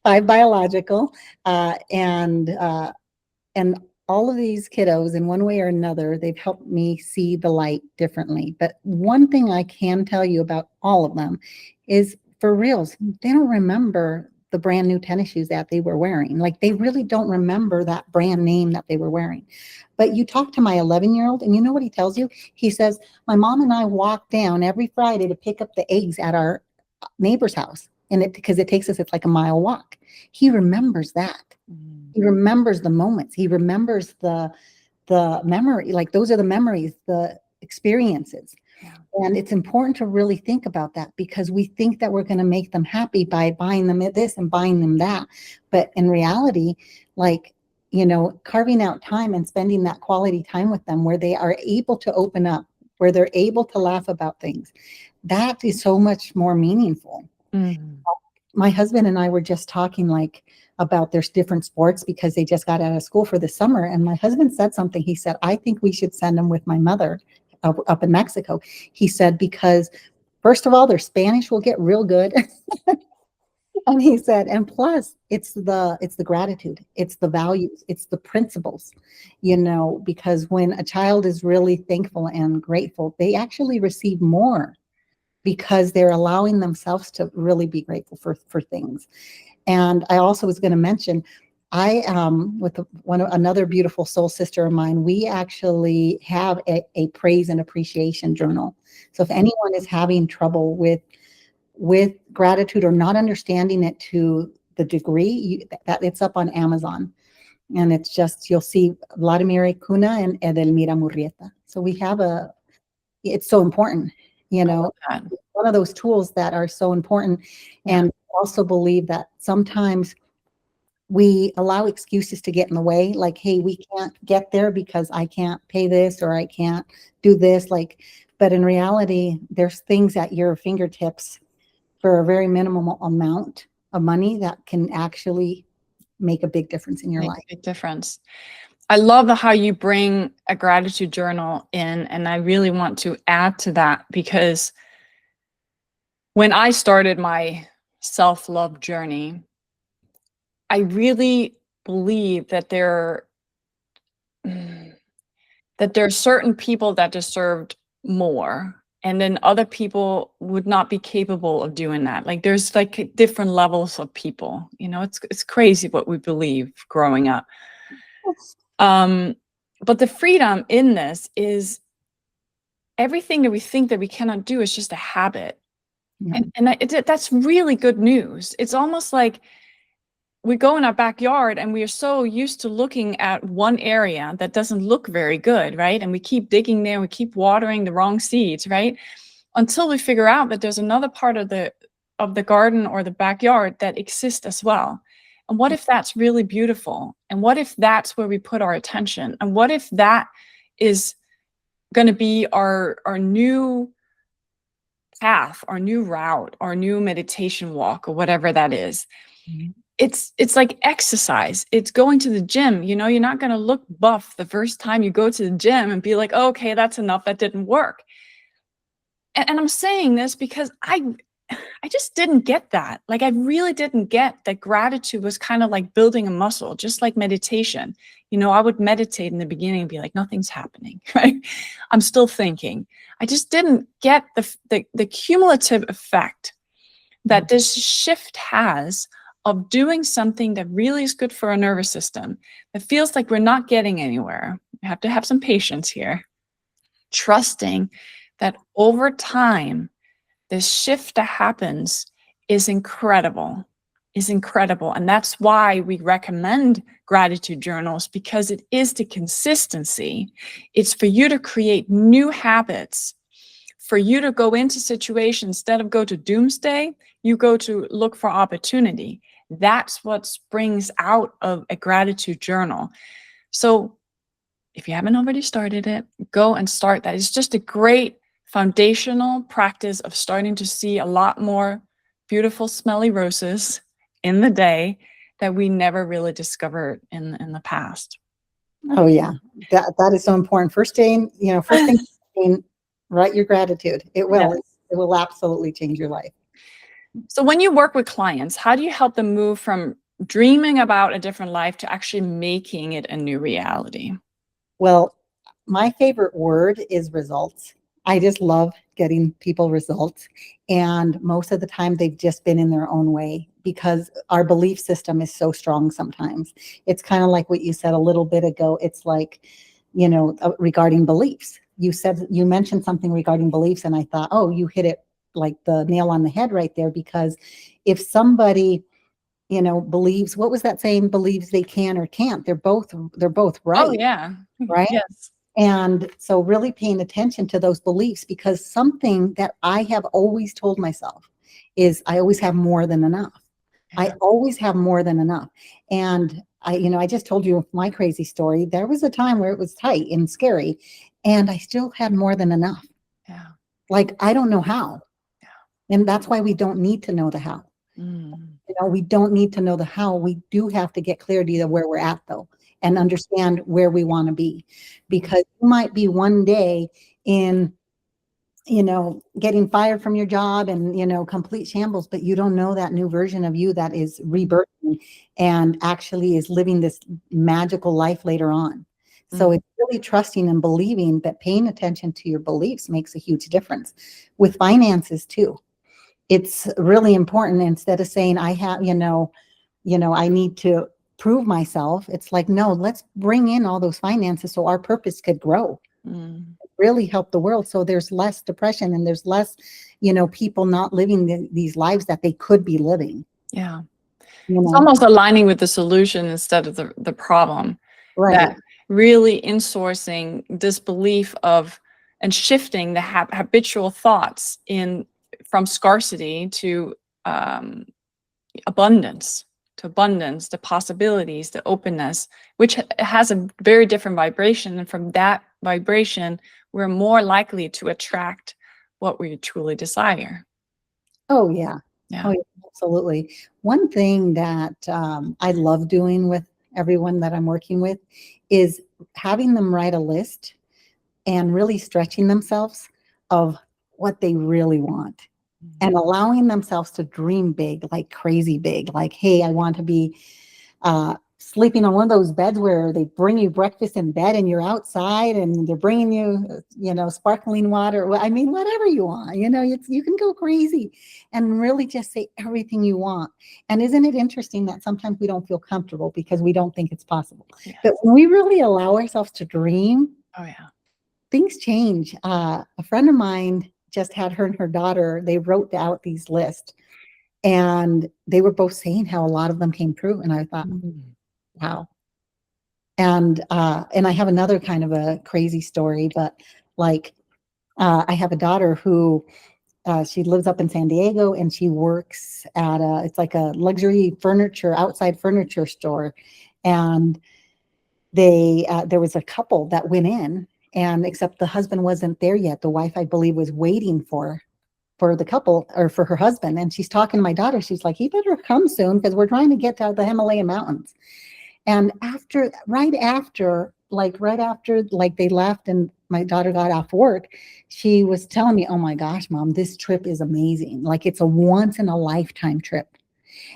5 biological, and all of these kiddos, in one way or another, they've helped me see the light differently. But one thing I can tell you about all of them is, for reals, they don't remember the brand new tennis shoes that they were wearing. Like, they really don't remember that brand name that they were wearing. But you talk to my 11-year-old, and you know what he tells you? He says, my mom and I walk down every Friday to pick up the eggs at our neighbor's house. And because it takes us, it's like a mile walk. He remembers that. He remembers the moments. He remembers the memory. Like, those are the memories, the experiences. Yeah. And it's important to really think about that, because we think that we're going to make them happy by buying them this and buying them that. But in reality, like, carving out time and spending that quality time with them where they are able to open up, where they're able to laugh about things, that is so much more meaningful. Mm-hmm. My husband and I were just talking about there's different sports because they just got out of school for the summer. And my husband said something. He said, I think we should send them with my mother up in Mexico. He said, because first of all, their Spanish will get real good. And he said, and plus it's the gratitude, it's the values, it's the principles, because when a child is really thankful and grateful, they actually receive more, because they're allowing themselves to really be grateful for things. And I also was going to mention, I with another beautiful soul sister of mine, we actually have a praise and appreciation journal. So if anyone is having trouble with gratitude or not understanding it to the degree, that it's up on Amazon. And it's just, you'll see Vladimir Cuna and Edelmira Murrieta. So we have it's so important, one of those tools that are so important. Yeah. And also believe that sometimes we allow excuses to get in the way, like, hey, we can't get there because I can't pay this, or I can't do this. But in reality, there's things at your fingertips for a very minimal amount of money that can actually make a big difference in your life. A big difference. I love how you bring a gratitude journal in, and I really want to add to that, because when I started my self-love journey, I really believe that there are certain people that deserved more, and then other people would not be capable of doing that. Like, there's like different levels of people. It's crazy what we believe growing up. But the freedom in this is everything that we think that we cannot do is just a habit. Yeah. And that's really good news. It's almost like we go in our backyard and we are so used to looking at one area that doesn't look very good, right? And we keep digging there, we keep watering the wrong seeds, right? Until we figure out that there's another part of the garden or the backyard that exists as well. And what if that's really beautiful? And what if that's where we put our attention? And what if that is going to be our new path, our new route, our new meditation walk, or whatever that is? Mm-hmm. It's like exercise. It's going to the gym. You're not going to look buff the first time you go to the gym and be like, oh, okay, that's enough. That didn't work. And I'm saying this because I just didn't get that. Like, I really didn't get that gratitude was kind of like building a muscle, just like meditation. I would meditate in the beginning and be like, nothing's happening, right? I'm still thinking. I just didn't get the cumulative effect that this shift has of doing something that really is good for our nervous system, that feels like we're not getting anywhere. We have to have some patience here. Trusting that over time, this shift that happens is incredible, And that's why we recommend gratitude journals, because it is the consistency. It's for you to create new habits, for you to go into situations, instead of go to doomsday, you go to look for opportunity. That's what springs out of a gratitude journal. So if you haven't already started it, go and start that. It's just a great foundational practice of starting to see a lot more beautiful, smelly roses in the day that we never really discovered in the past. Oh yeah, that is so important. First thing, write your gratitude. It will. Yes. It will absolutely change your life. So when you work with clients, how do you help them move from dreaming about a different life to actually making it a new reality? Well, my favorite word is results. I just love getting people results. And most of the time they've just been in their own way, because our belief system is so strong sometimes. It's kind of like what you said a little bit ago. It's like, regarding beliefs. You mentioned something regarding beliefs, and I thought, oh, you hit it like the nail on the head right there. Because if somebody, believes, what was that saying? Believes they can or can't. They're both right. Oh yeah. Right. Yes. And so really paying attention to those beliefs, because something that I have always told myself is I always have more than enough. Yeah. I always have more than enough. And I just told you my crazy story. There was a time where it was tight and scary, and I still had more than enough. Yeah. Like, I don't know how. Yeah. And that's why we don't need to know the how. We don't need to know the how. We do have to get clarity of where we're at, though, and understand where we want to be. Because you might be one day in, getting fired from your job and, complete shambles, but you don't know that new version of you that is rebirthing and actually is living this magical life later on. So it's really trusting and believing that paying attention to your beliefs makes a huge difference. With finances too, it's really important. Instead of saying I have, I need to prove myself. It's like, no, let's bring in all those finances so our purpose could grow, really help the world. So there's less depression and there's less, people not living these lives that they could be living. Yeah. It's almost aligning with the solution instead of the problem. Right. That really insourcing this belief of and shifting the habitual thoughts from scarcity to abundance, the possibilities, the openness, which has a very different vibration. And from that vibration, we're more likely to attract what we truly desire. Oh, yeah. Yeah. Oh, yeah, absolutely. One thing that I love doing with everyone that I'm working with is having them write a list and really stretching themselves of what they really want and allowing themselves to dream big, like crazy big, like, hey, I want to be sleeping on one of those beds where they bring you breakfast in bed and you're outside and they're bringing you, sparkling water. I mean, whatever you want, you can go crazy and really just say everything you want. And isn't it interesting that sometimes we don't feel comfortable because we don't think it's possible? Yes. But when we really allow ourselves to dream, oh yeah, things change. A friend of mine just had her and her daughter, they wrote out these lists and they were both saying how a lot of them came true. And I thought, wow. And I have another kind of a crazy story, but like, I have a daughter who, she lives up in San Diego and she works at it's like a luxury outside furniture store. And there was a couple that went in, and except the husband wasn't there yet. The wife, I believe, was waiting for the couple or for her husband. And she's talking to my daughter. She's like, he better come soon because we're trying to get to the Himalayan mountains. And right after they left and my daughter got off work, she was telling me, oh my gosh, Mom, this trip is amazing. Like it's a once in a lifetime trip.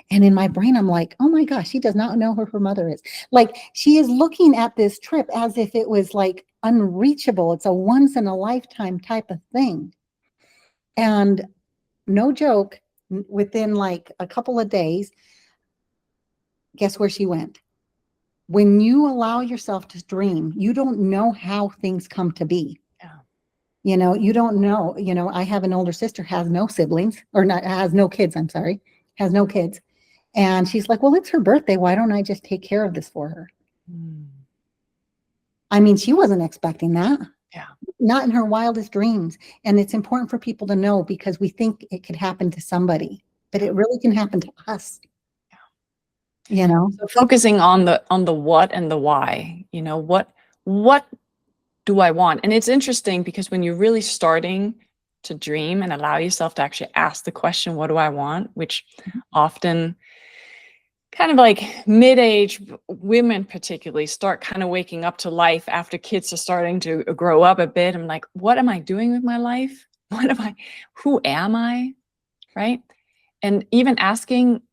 And in my brain, I'm like, oh my gosh, she does not know who her mother is. Like she is looking at this trip as if it was like unreachable. It's a once in a lifetime type of thing. And no joke, within like a couple of days, guess where she went? When you allow yourself to dream, you don't know how things come to be. Yeah. You don't know. I have an older sister, has no siblings, or not, has no kids. I'm sorry, has no kids. And she's like, well, it's her birthday. Why don't I just take care of this for her? I mean, she wasn't expecting that. Yeah. Not in her wildest dreams. And it's important for people to know because we think it could happen to somebody, but it really can happen to us. So focusing on the what and the why, what do I want? And it's interesting because when you're really starting to dream and allow yourself to actually ask the question, what do I want? Which often kind of like mid-age women particularly start kind of waking up to life after kids are starting to grow up a bit. I'm like, what am I doing with my life? Who am I? Right? And even asking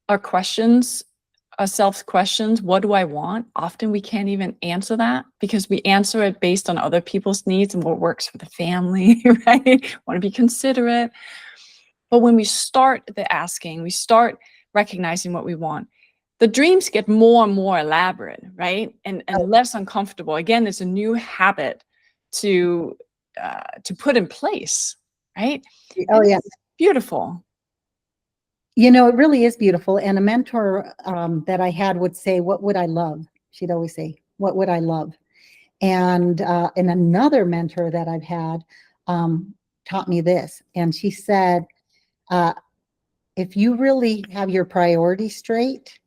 ourselves questions, what do I want? Often we can't even answer that because we answer it based on other people's needs and what works for the family, right? Want to be considerate. But when we start the asking, we start recognizing what we want, the dreams get more and more elaborate, right? And less uncomfortable. Again, it's a new habit to put in place, right? Oh, yeah. It's beautiful. It really is beautiful. And a mentor that I had would say, what would I love? She'd always say, what would I love? And another mentor that I've had taught me this. And she said, if you really have your priorities straight,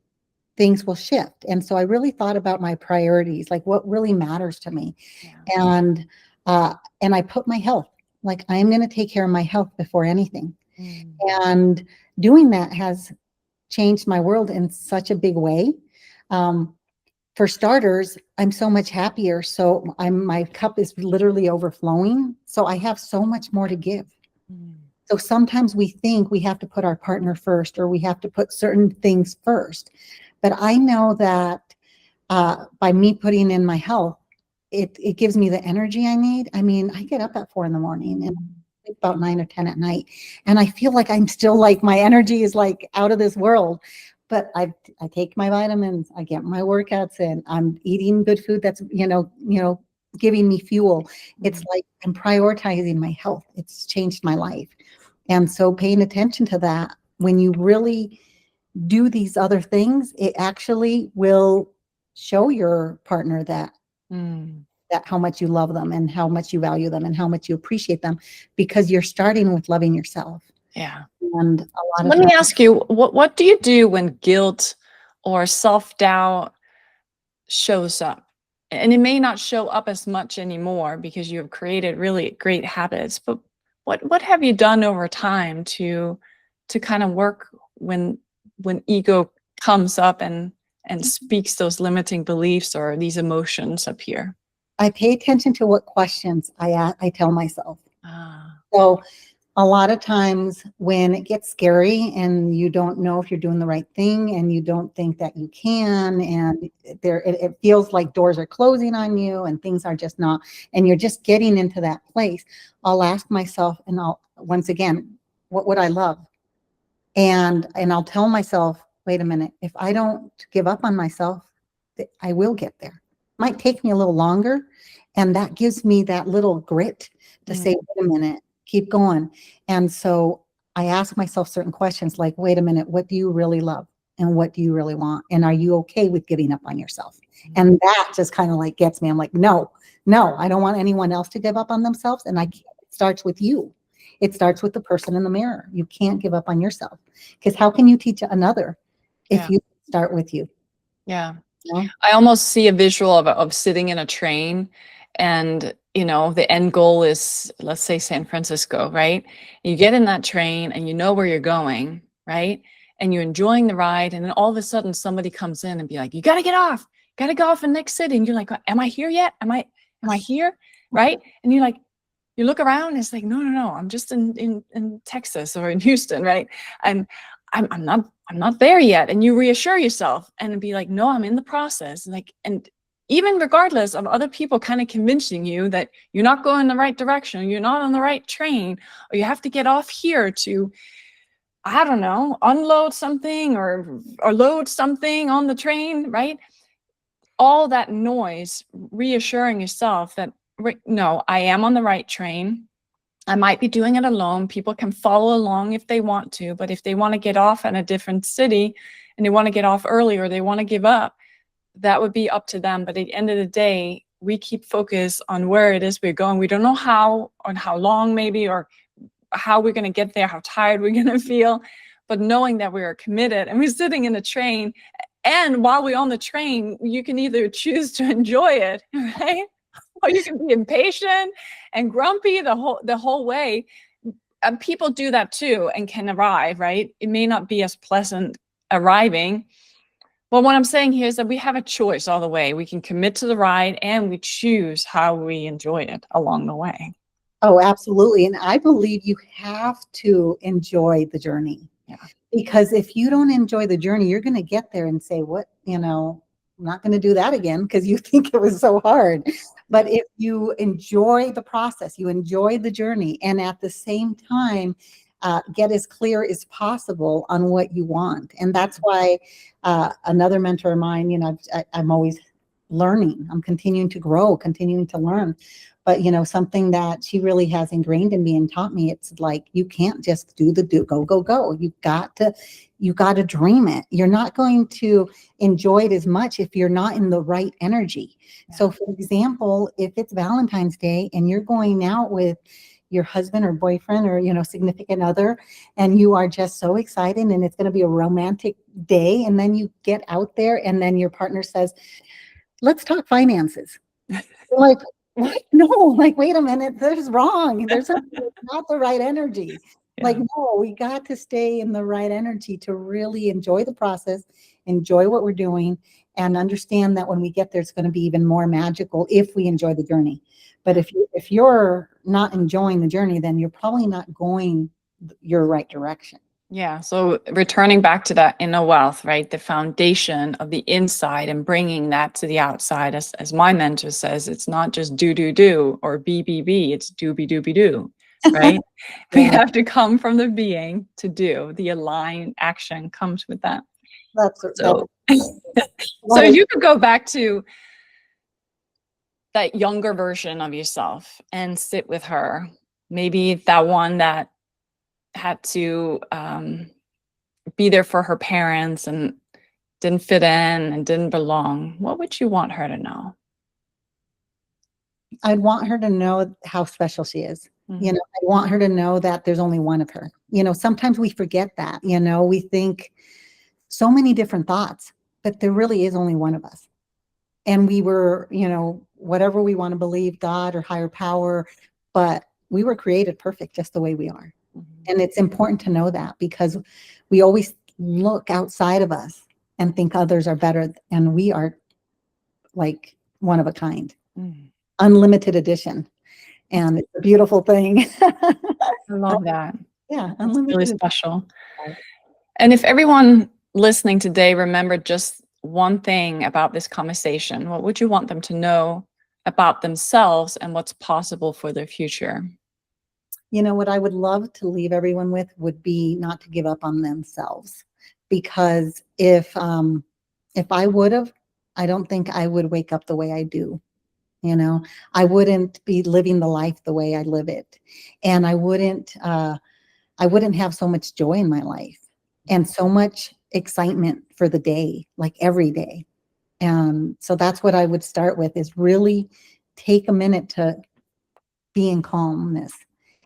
things will shift. And so I really thought about my priorities, like what really matters to me. Yeah. And I put my health, like I am going to take care of my health before anything. And doing that has changed my world in such a big way. For starters, I'm so much happier. So my cup is literally overflowing. So I have so much more to give. So sometimes we think we have to put our partner first, or we have to put certain things first. But I know that by me putting in my health, it gives me the energy I need. I mean, I get up at 4 a.m. and sleep about 9 or 10 at night, and I feel like I'm still like my energy is like out of this world. But I take my vitamins, I get my workouts in, I'm eating good food that's giving me fuel. It's like I'm prioritizing my health. It's changed my life. And so paying attention to that, when you really do these other things, it actually will show your partner that how much you love them and how much you value them and how much you appreciate them, because you're starting with loving yourself. Yeah. And a lot of Let me times, ask you, what do you do when guilt or self-doubt shows up? And it may not show up as much anymore because you have created really great habits, but what have you done over time to kind of work when ego comes up and speaks those limiting beliefs or these emotions appear? I pay attention to what questions I tell myself. Ah, So a lot of times when it gets scary and you don't know if you're doing the right thing and you don't think that you can, and it feels like doors are closing on you and things are just not, and you're just getting into that place, I'll ask myself, and I'll, once again, what would I love? And I'll tell myself, wait a minute, if I don't give up on myself, I will get there. Might take me a little longer. And that gives me that little grit to say, wait a minute, keep going. And so I ask myself certain questions like, wait a minute, what do you really love? And what do you really want? And are you okay with giving up on yourself? And that just kind of like gets me. I'm like, no, I don't want anyone else to give up on themselves. And it starts with you. It starts with the person in the mirror. You can't give up on yourself, because how can you teach another if you start with you? yeah. You know? I almost see a visual of sitting in a train, and the end goal is, let's say, San Francisco, right? You get in that train and you know where you're going, right? And you're enjoying the ride, and then all of a sudden somebody comes in and be like, you got to get off, got to go off in the next city. And you're like, am I here yet? Am I here? Right? And you look around and it's like, no, I'm just in Texas or in Houston, right? And I'm not there yet. And you reassure yourself and be like, no, I'm in the process. And even regardless of other people kind of convincing you that you're not going in the right direction, you're not on the right train, or you have to get off here to, I don't know, unload something or load something on the train, right? All that noise, reassuring yourself that, no, I am on the right train. I might be doing it alone. People can follow along if they want to, but if they want to get off in a different city and they want to get off early or they want to give up, that would be up to them. But at the end of the day, we keep focus on where it is we're going. We don't know how or how long maybe, or how we're going to get there, how tired we're going to feel, but knowing that we are committed and we're sitting in a train. And while we're on the train, you can either choose to enjoy it, right? Or you can be impatient and grumpy the whole way. People do that too and can arrive, right? It may not be as pleasant arriving. But what I'm saying here is that we have a choice all the way. We can commit to the ride and we choose how we enjoy it along the way. Oh, absolutely. And I believe you have to enjoy the journey. Yeah. Because if you don't enjoy the journey, you're going to get there and say, I'm not going to do that again, because you think it was so hard. But if you enjoy the process, you enjoy the journey, and at the same time, get as clear as possible on what you want. And that's why another mentor of mine, I'm always learning. I'm continuing to grow, continuing to learn. But, something that she really has ingrained in me and taught me, it's like, you can't just go. You've got to dream it. You're not going to enjoy it as much if you're not in the right energy. Yeah. So for example, if it's Valentine's Day and you're going out with your husband or boyfriend or, significant other, and you are just so excited and it's going to be a romantic day. And then you get out there and then your partner says, let's talk finances. Like, what? No, like, wait a minute, there's wrong. There's not the right energy. Yeah. Like, no, we got to stay in the right energy to really enjoy the process, enjoy what we're doing, and understand that when we get there, it's going to be even more magical if we enjoy the journey. But if you're not enjoying the journey, then you're probably not going your right direction. Yeah. So returning back to that inner wealth, right? The foundation of the inside and bringing that to the outside. As my mentor says, it's not just do or be, it's do, right? We Yeah, have to come from the being to do. The aligned action comes with that. that's So, so what if is, you could go back to that younger version of yourself and sit with her, maybe that one that had to be there for her parents and didn't fit in and didn't belong, what would you want her to know? I'd want her to know how special she is. You Mhm. know, I want her to know that there's only one of her. You know, sometimes we forget that, you know, we think so many different thoughts, but there really is only one of us. And we were, you know, whatever we want to believe, God or higher power, but we were created perfect just the way we are. Mhm. And it's important to know that because we always look outside of us and think others are better, and we are like one of a kind, Mm. unlimited edition. And it's a beautiful thing. I love that. Yeah, It's really unlimited. special. And if everyone listening today remembered just one thing about this conversation, what would you want them to know about themselves and what's possible for their future? You know, what I would love to leave everyone with would be not to give up on themselves. Because if I would have, I don't think I would wake up the way I do. You know, I wouldn't be living the life the way I live it. And I wouldn't have so much joy in my life and so much excitement for the day, like every day. And so that's what I would start with, is really take a minute to be in calmness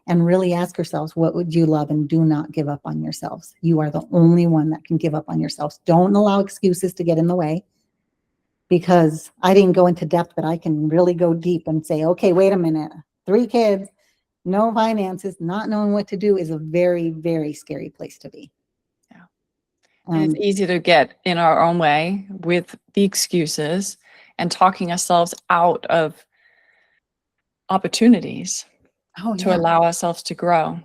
and really ask yourselves, what would you love? And do not give up on yourselves. You are the only one that can give up on yourselves. Don't allow excuses to get in the way, because I didn't go into depth, but I can really go deep and say, okay, wait a minute, 3 kids, no finances, not knowing what to do is a very, very scary place to be. Yeah. And it's And easy to get in our own way with the excuses and talking ourselves out of opportunities oh to yeah, allow ourselves to grow.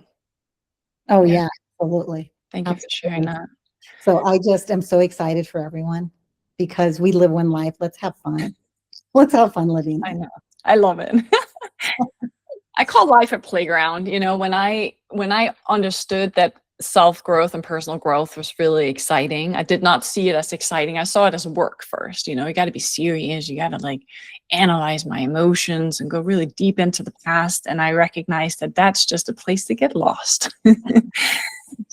oh Yeah. yeah, absolutely, Thank you for sharing absolutely. that. So I just am so excited for everyone, because we live one life. Let's have fun. Let's have fun living I it. know. I love it. I call life a playground. You know, when I understood that self-growth and personal growth was really exciting, I did not see it as exciting. I saw it as work first. You know, you got to be serious. You got to like analyze my emotions and go really deep into the past. And I recognized that that's just a place to get lost. That's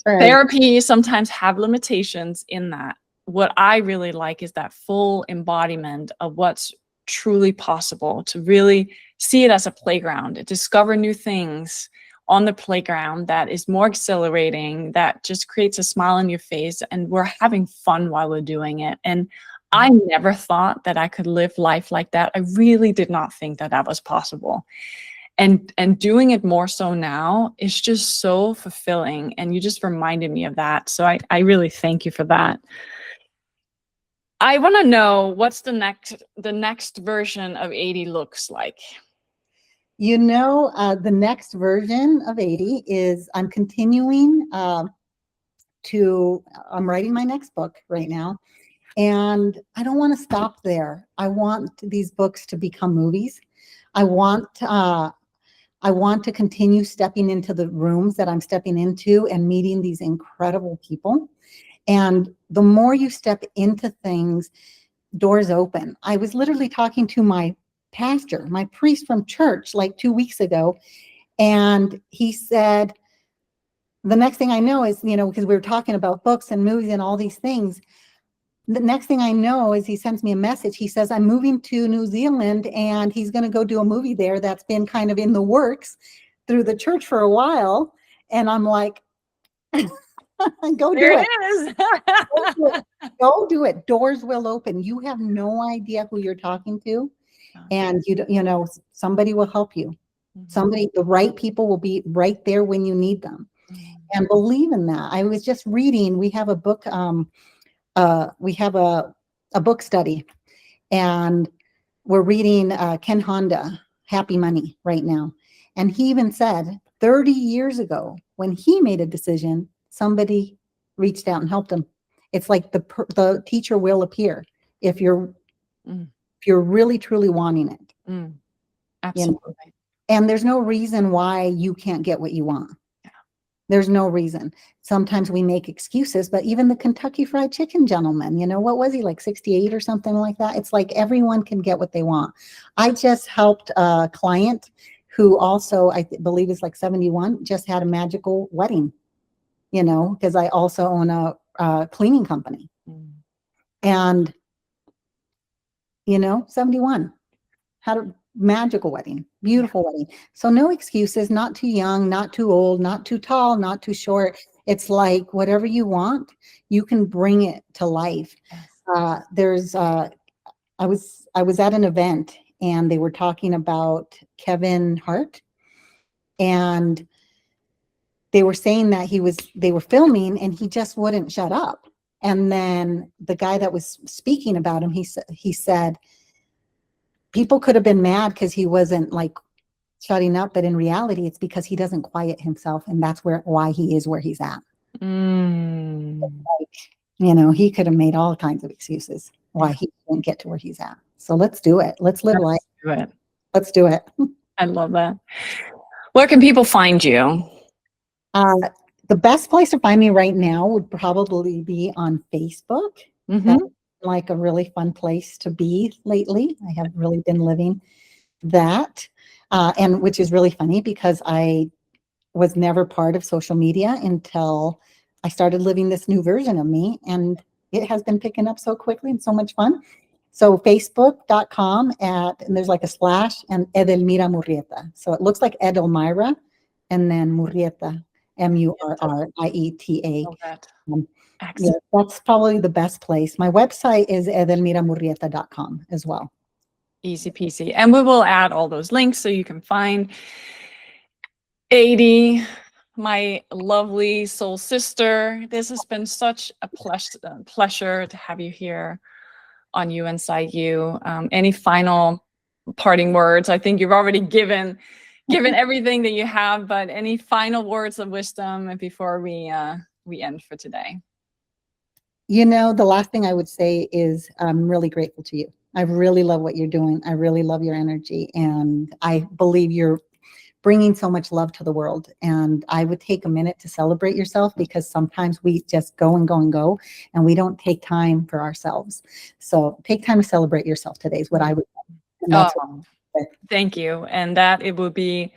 right. Therapy sometimes have limitations in that. What I really like is that full embodiment of what's truly possible, to really see it as a playground, discover new things on the playground that is more exhilarating, that just creates a smile on your face, and we're having fun while we're doing it. And I never thought that I could live life like that. I really did not think that that was possible. And doing it more so now is just so fulfilling, and you just reminded me of that, so I really thank you for that. I want to know what's the next version of 80 looks like. You know, the next version of 80 is I'm continuing I'm writing my next book right now. And I don't want to stop there. I want these books to become movies. I want I want to continue stepping into the rooms that I'm stepping into and meeting these incredible people. And the more you step into things, doors open. I was literally talking to my pastor, my priest from church, like 2 weeks ago, and he said, the next thing I know is, you know, because we were talking about books and movies and all these things. The next thing I know is he sends me a message. He says, I'm moving to New Zealand and he's going to go do a movie there that's been kind of in the works through the church for a while. And I'm like, go There do it it. is. Go do it. Go do it. Doors will open. You have no idea who you're talking to. And you know, somebody will help you. Somebody, the right people will be right there when you need them. And believe in that. I was just reading, we have a book, we have a book study, and we're reading Ken Honda, Happy Money, right now. And he even said 30 years ago, when he made a decision, somebody reached out and helped them. It's like the teacher will appear if you're really truly wanting it. Absolutely. And there's no reason why you can't get what you want. There's no reason. Sometimes we make excuses, but even the Kentucky Fried Chicken gentleman, what was he, like 68 or something like that? It's like everyone can get what they want. I just helped a client who also, I believe is like 71, just had a magical wedding, because I also own a cleaning company. And, 71, had a magical wedding, beautiful wedding. So no excuses, not too young, not too old, not too tall, not too short. It's like whatever you want, you can bring it to life. I was at an event and they were talking about Kevin Hart, and they were saying that they were filming and he just wouldn't shut up. And then the guy that was speaking about him, he said, people could have been mad because he wasn't like shutting up, but in reality, it's because he doesn't quiet himself, and that's why he is where he's at. He could have made all kinds of excuses why he didn't get to where he's at. So let's do it. Let's live life. Let's do it. I love that. Where can people find you? The best place to find me right now would probably be on Facebook. Like a really fun place to be lately. I have really been living that, and which is really funny because I was never part of social media until I started living this new version of me, and it has been picking up so quickly and so much fun. So facebook.com and there's like a slash and Edelmira Murrieta. So it looks like Edelmira and then Murrieta, Murrieta. Yeah, that's probably the best place. My website is edelmiramurrieta.com as well. Easy peasy. And we will add all those links so you can find Adde, my lovely soul sister. This has been such a pleasure to have you here on You Inside You. Any final parting words? I think you've already given everything that you have, but any final words of wisdom before we end for today? The last thing I would say is I'm really grateful to you. I really love what you're doing. I really love your energy. And I believe you're bringing so much love to the world. And I would take a minute to celebrate yourself, because sometimes we just go and go and go, and we don't take time for ourselves. So take time to celebrate yourself today is what I would say. And that's thank you. And that it would be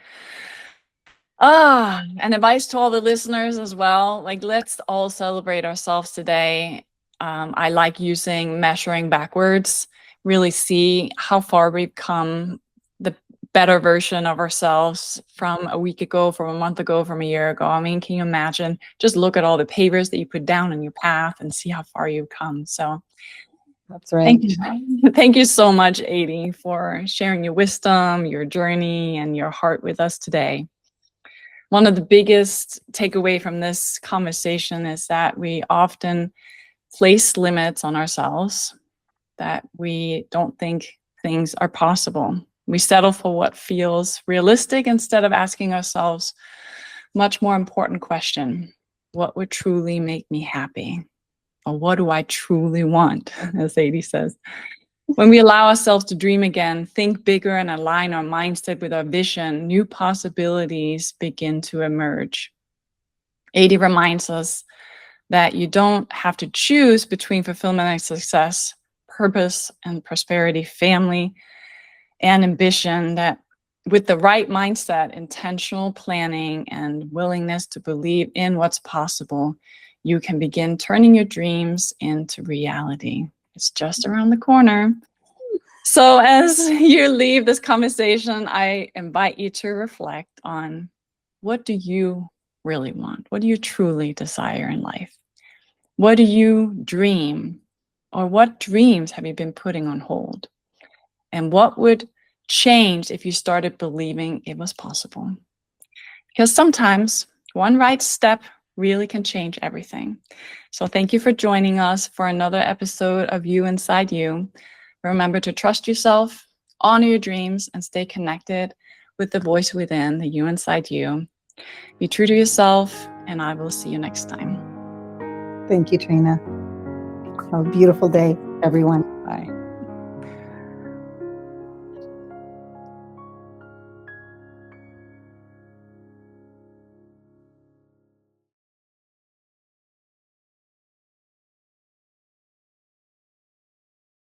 an advice to all the listeners as well. Like, let's all celebrate ourselves today. I like measuring backwards, really see how far we've come, the better version of ourselves from a week ago, from a month ago, from a year ago. I mean, can you imagine? Just look at all the pavers that you put down on your path and see how far you've come. So that's right. Thank you so much, Adde, for sharing your wisdom, your journey, and your heart with us today. One of the biggest takeaway from this conversation is that we often place limits on ourselves, that we don't think things are possible. We settle for what feels realistic instead of asking ourselves much more important question: what would truly make me happy? Or what do I truly want, as Adde says. When we allow ourselves to dream again, think bigger, and align our mindset with our vision, new possibilities begin to emerge. Adde reminds us that you don't have to choose between fulfillment and success, purpose and prosperity, family and ambition, that with the right mindset, intentional planning, and willingness to believe in what's possible, you can begin turning your dreams into reality. It's just around the corner. So as you leave this conversation, I invite you to reflect on, what do you really want? What do you truly desire in life? What do you dream? Or what dreams have you been putting on hold? And what would change if you started believing it was possible? Because sometimes one right step really can change everything. So thank you for joining us for another episode of You Inside You. Remember to trust yourself, honor your dreams, and stay connected with the voice within, the you inside you. Be true to yourself, and I will see you next time. Thank you, Trina. Have a beautiful day, everyone.